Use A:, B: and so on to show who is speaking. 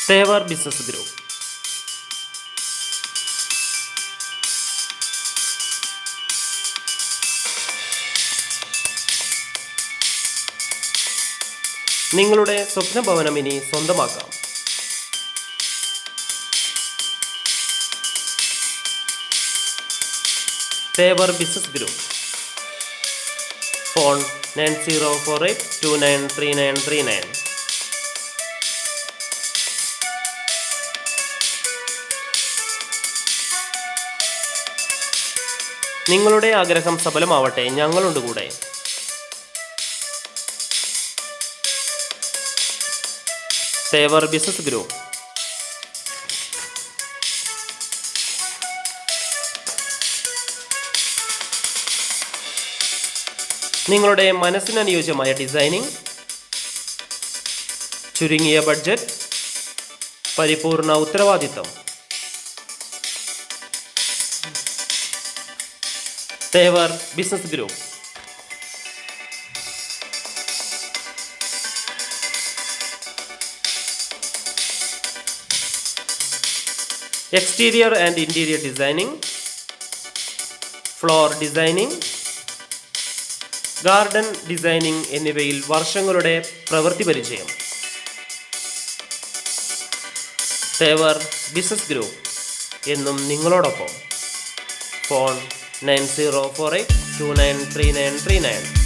A: Thevar business group. നിങ്ങളുടെ സ്വപ്ന ഭവനം ഇനി സ്വന്തമാക്കാം. Thevar business group. ഫോൺ 9048293939. നിങ്ങളുടെ ആഗ്രഹം സഫലമാവട്ടെ, ഞങ്ങളുണ്ട് കൂടെ. Thevar business group. നിങ്ങളുടെ മനസ്സിനനുയോജ്യമായ ഡിസൈനിങ്, ചുരുങ്ങിയ ബഡ്ജറ്റ്, പരിപൂർണ ഉത്തരവാദിത്തം. Thevar business group. Exterior and interior designing, floor designing, garden designing എന്നിവയിൽ വർഷങ്ങളുടെ പ്രവൃത്തി പരിചയം. തേവർ ബിസിനസ് ഗ്രൂപ്പ് എന്നും നിങ്ങളോടൊപ്പം. ഫോൺ 9048293939.